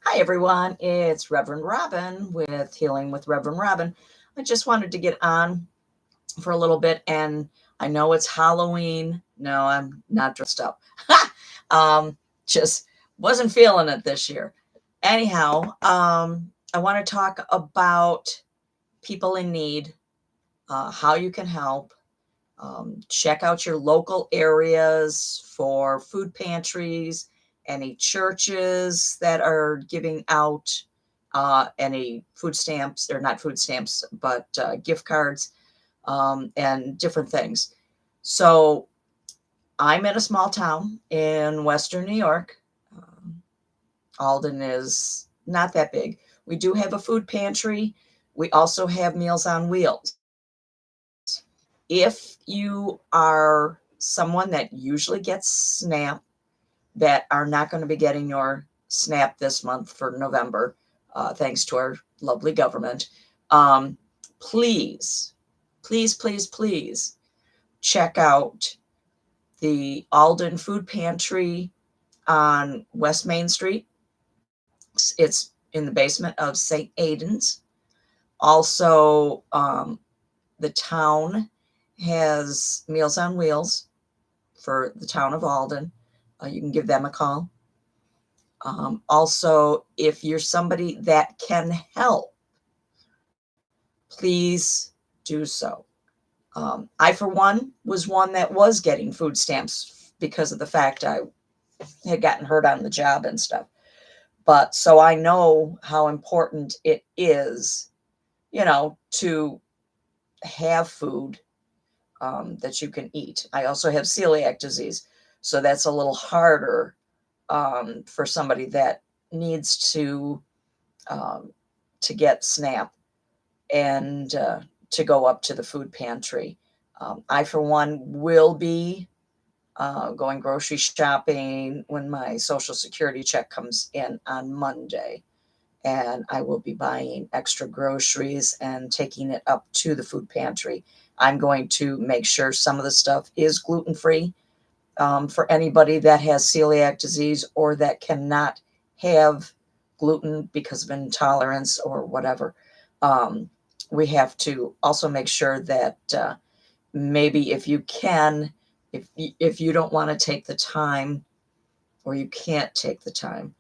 Hi, everyone. It's Reverend Robin with Healing with Reverend Robin. I just wanted to get on for a little bit, and I know it's Halloween. No, I'm not dressed up. um, just wasn't feeling it this year. Anyhow, I want to talk about people in need, how you can help. Check out your local areas for food pantries, any churches that are giving out any food stamps, or not food stamps, but gift cards and different things. So I'm in a small town in Western New York. Um, Alden is not that big. We do have a food pantry. We also have Meals on Wheels. If you are someone that usually gets SNAP, that are not going to be getting your SNAP this month for November, thanks to our lovely government, um, please, please check out the Alden Food Pantry on West Main Street. It's in the basement of St. Aidan's. Also, the town has Meals on Wheels for the town of Alden. You can give them a call. Also, if you're somebody that can help, please do so. I, for one that was getting food stamps because of the fact I had gotten hurt on the job and stuff. But so I know how important it is, to have food that you can eat. I also have celiac disease, so that's a little harder for somebody that needs um, to get SNAP and to go up to the food pantry. I, for one, will be going grocery shopping when my Social Security check comes in on Monday. And I will be buying extra groceries and taking it up to the food pantry. I'm going to make sure some of the stuff is gluten free for anybody that has celiac disease or that cannot have gluten because of intolerance or whatever. Um, we have to also make sure that maybe if you can, if you don't want to take the time or you can't take the time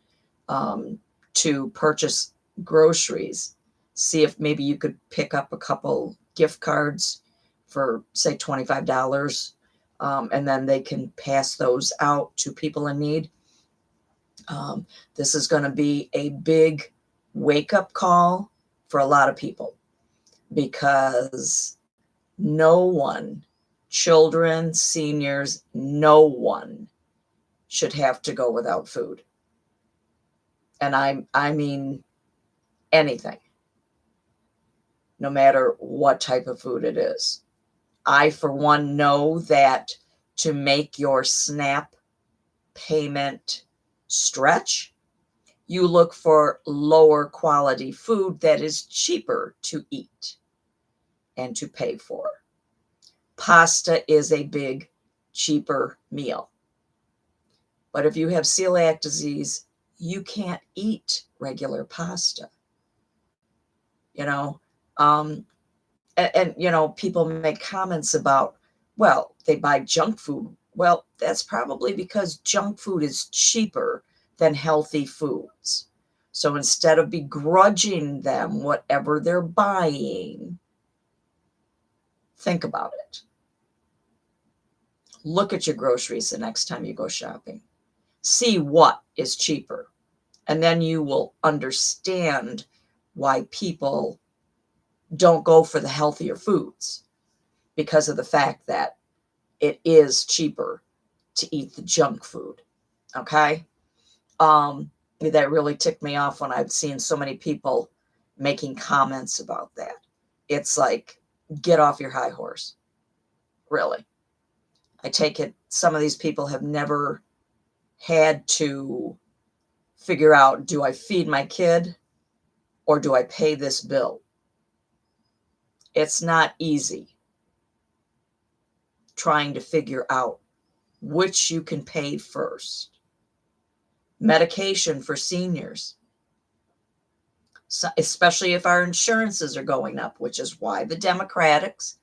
um, to purchase groceries, see if maybe you could pick up a couple gift cards for, say, $25, and then they can pass those out to people in need. Um, this is going to be a big wake up call for a lot of people because no one, children, seniors, no one should have to go without food. And I mean anything, no matter what type of food it is. I, for one, know that to make your SNAP payment stretch, you look for lower quality food that is cheaper to eat and to pay for. Pasta is a big, cheaper meal. But if you have celiac disease, you can't eat regular pasta. You know, um, people make comments about, well, they buy junk food. Well, that's probably because junk food is cheaper than healthy foods. So instead of begrudging them whatever they're buying, think about it. Look at your groceries the next time you go shopping. See what is cheaper. And then you will understand why people don't go for the healthier foods because of the fact that it is cheaper to eat the junk food. Okay. Um, that really ticked me off when I've seen so many people making comments about that. It's like, get off your high horse. Really. I take it some of these people have never had to figure out, do I feed my kid or do I pay this bill? It's not easy trying to figure out which you can pay first. Medication for seniors. So, especially if our insurances are going up, which is why the Democrats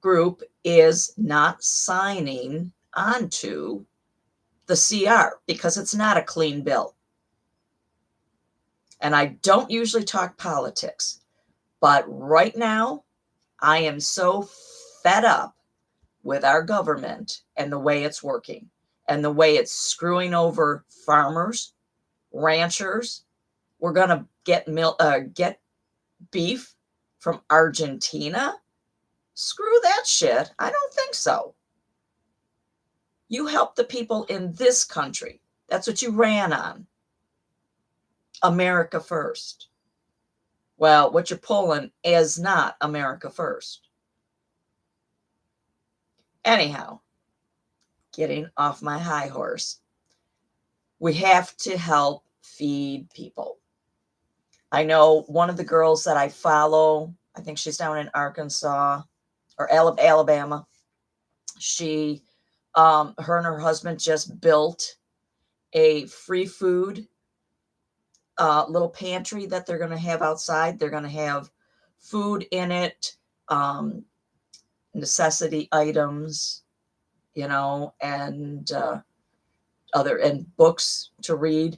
group is not signing onto the CR, because it's not a clean bill. And I don't usually talk politics, but right now I am so fed up with our government and the way it's working and the way it's screwing over farmers, ranchers. We're going to get beef from Argentina. Screw that shit. I don't think so. You help the people in this country. That's what you ran on. America first. Well, what you're pulling is not America first. Anyhow, getting off my high horse. We have to help feed people. I know one of the girls that I follow, I think she's down in Arkansas or Alabama. She, her and her husband just built a free food little pantry that they're going to have outside. They're going to have food in it, necessity items, and and books to read.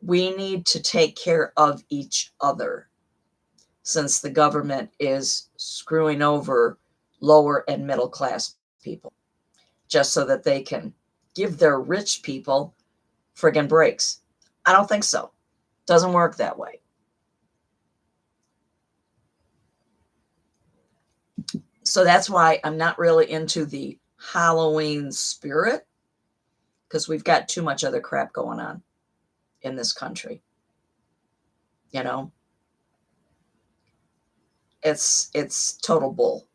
We need to take care of each other, since the government is screwing over lower and middle class people just so that they can give their rich people friggin' breaks. I don't think so. Doesn't work that way. So that's why I'm not really into the Halloween spirit, because we've got too much other crap going on in this country. It's total bull.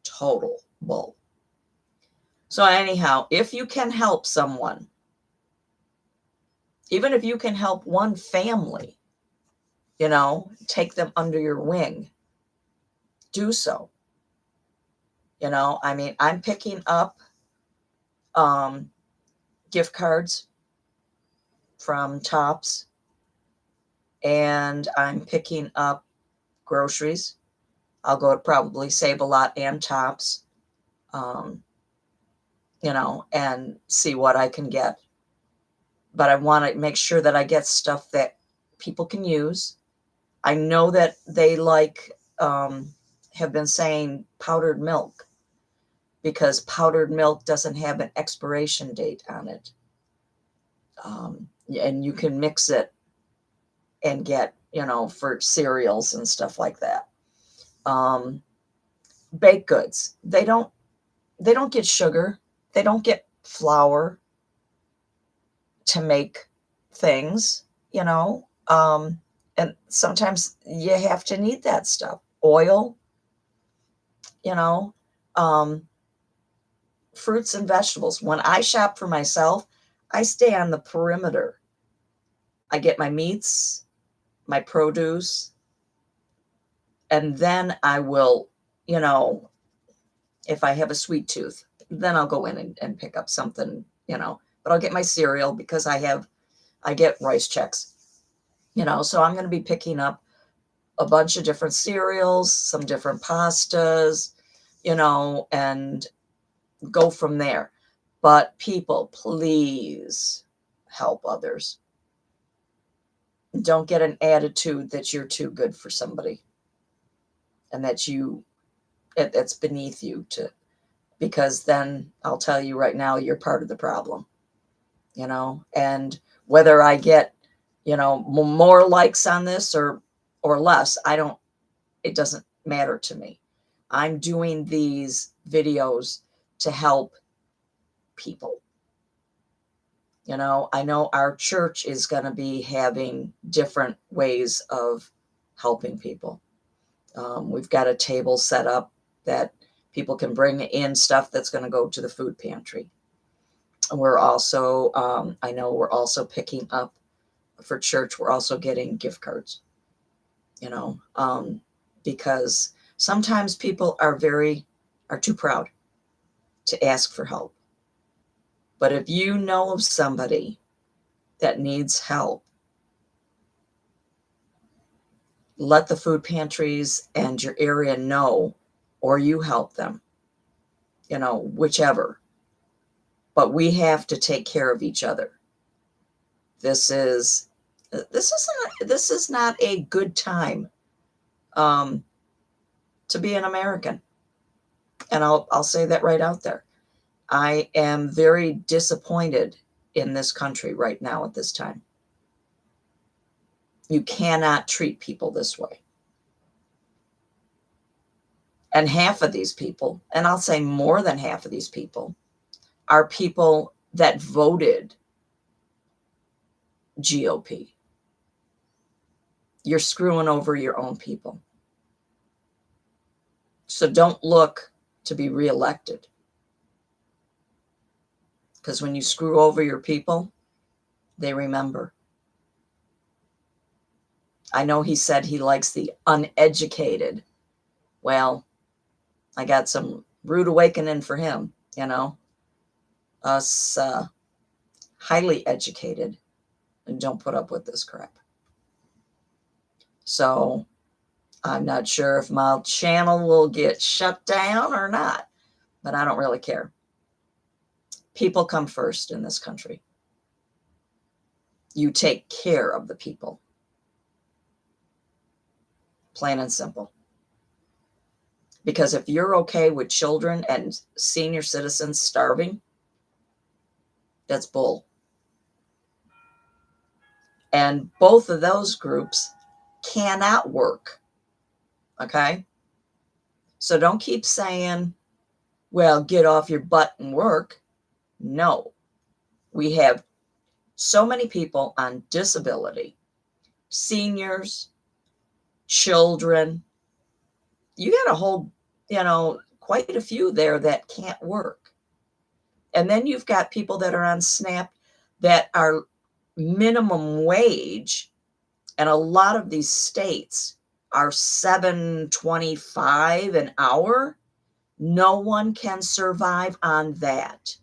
Total bull. So anyhow, if you can help someone, even if you can help one family, take them under your wing, do so. I'm picking up gift cards from Tops, and I'm picking up groceries. I'll go to probably Save a Lot and Tops, and see what I can get. But I want to make sure that I get stuff that people can use. I know that they have been saying powdered milk, because powdered milk doesn't have an expiration date on it. And you can mix it and get, for cereals and stuff like that. Baked goods, they don't get sugar. They don't get flour to make things, and sometimes you have to need that stuff. Oil, fruits and vegetables. When I shop for myself, I stay on the perimeter. I get my meats, my produce, and then I will, if I have a sweet tooth, then I'll go in and pick up something, but I'll get my cereal because I get Rice Chex, so I'm going to be picking up a bunch of different cereals, some different pastas, and go from there. But people, please help others. Don't get an attitude that you're too good for somebody and that it's beneath you because then I'll tell you right now, you're part of the problem, and whether I get, more likes on this or less, it doesn't matter to me. I'm doing these videos to help people. I know our church is going to be having different ways of helping people. We've got a table set up that people can bring in stuff that's going to go to the food pantry. We're also, I know we're also picking up for church. We're also getting gift cards, because sometimes people are too proud to ask for help. But if you know of somebody that needs help, let the food pantries and your area know, or you help them, whichever. But we have to take care of each other. This is not a good time to be an American. And I'll say that right out there. I am very disappointed in this country right now at this time. You cannot treat people this way. And half of these people, and I'll say more than half of these people, are people that voted GOP. You're screwing over your own people. So don't look to be reelected. Because when you screw over your people, they remember. I know he said he likes the uneducated. Well, I got some rude awakening for him, Us highly educated and don't put up with this crap. So I'm not sure if my channel will get shut down or not, but I don't really care. People come first in this country. You take care of the people. Plain and simple. Because if you're okay with children and senior citizens starving, that's bull. And both of those groups cannot work. Okay? So don't keep saying, well, get off your butt and work. No. We have so many people on disability, seniors, children. You got a whole, quite a few there that can't work. And then you've got people that are on SNAP that are minimum wage. And a lot of these states are $7.25 an hour. No one can survive on that.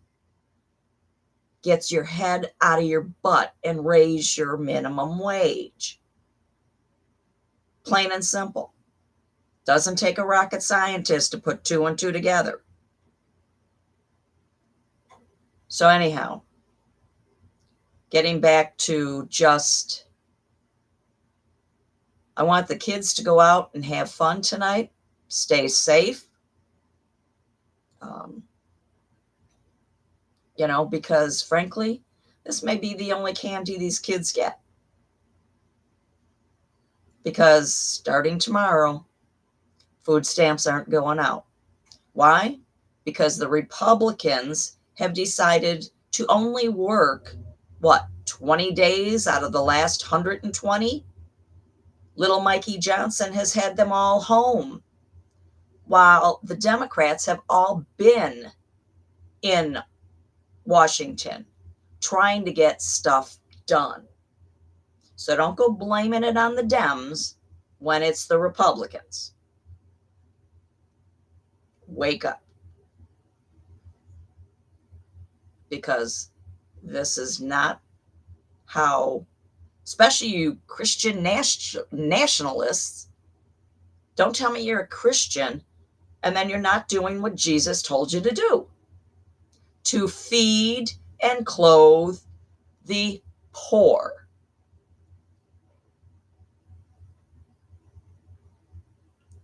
Gets your head out of your butt and raise your minimum wage. Plain and simple. Doesn't take a rocket scientist to put 2 and 2 together. So anyhow, getting back to I want the kids to go out and have fun tonight. Stay safe. Because frankly, this may be the only candy these kids get. Because starting tomorrow, food stamps aren't going out. Why? Because the Republicans have decided to only work, 20 days out of the last 120? Little Mikey Johnson has had them all home, while the Democrats have all been in Washington trying to get stuff done. So don't go blaming it on the Dems when it's the Republicans. Wake up. Because this is not how, especially you Christian nationalists, don't tell me you're a Christian and then you're not doing what Jesus told you to do. To feed and clothe the poor.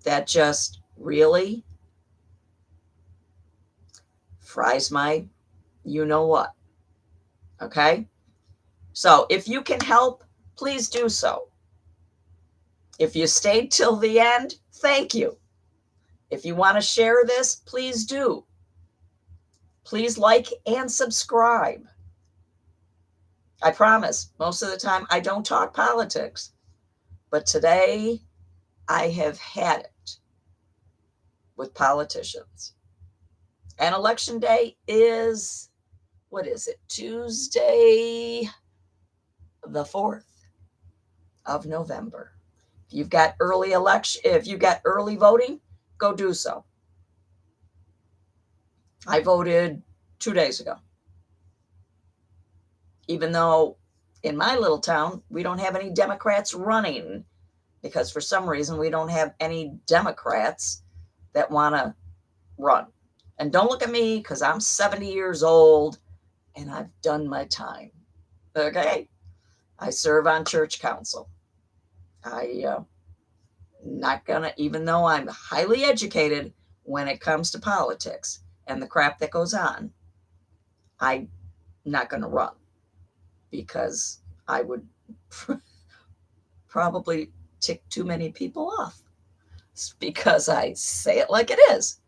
That just really fries my you-know-what. Okay? So if you can help, please do so. If you stayed till the end, thank you. If you want to share this, please do. Please like and subscribe. I promise, most of the time I don't talk politics. But today I have had it with politicians. And election day is, Tuesday, the 4th of November. If you've got early voting, go do so. I voted 2 days ago. Even though in my little town, we don't have any Democrats running because for some reason we don't have any Democrats that want to run. And don't look at me because I'm 70 years old and I've done my time. Okay. I serve on church council. I not gonna, even though I'm highly educated when it comes to politics and the crap that goes on, I'm not gonna run because I would probably tick too many people off because I say it like it is.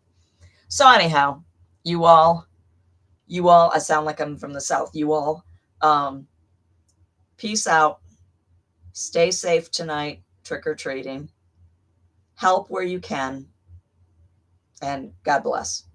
So anyhow, you all, I sound like I'm from the South. You all, peace out. Stay safe tonight, trick or treating. Help where you can, and God bless.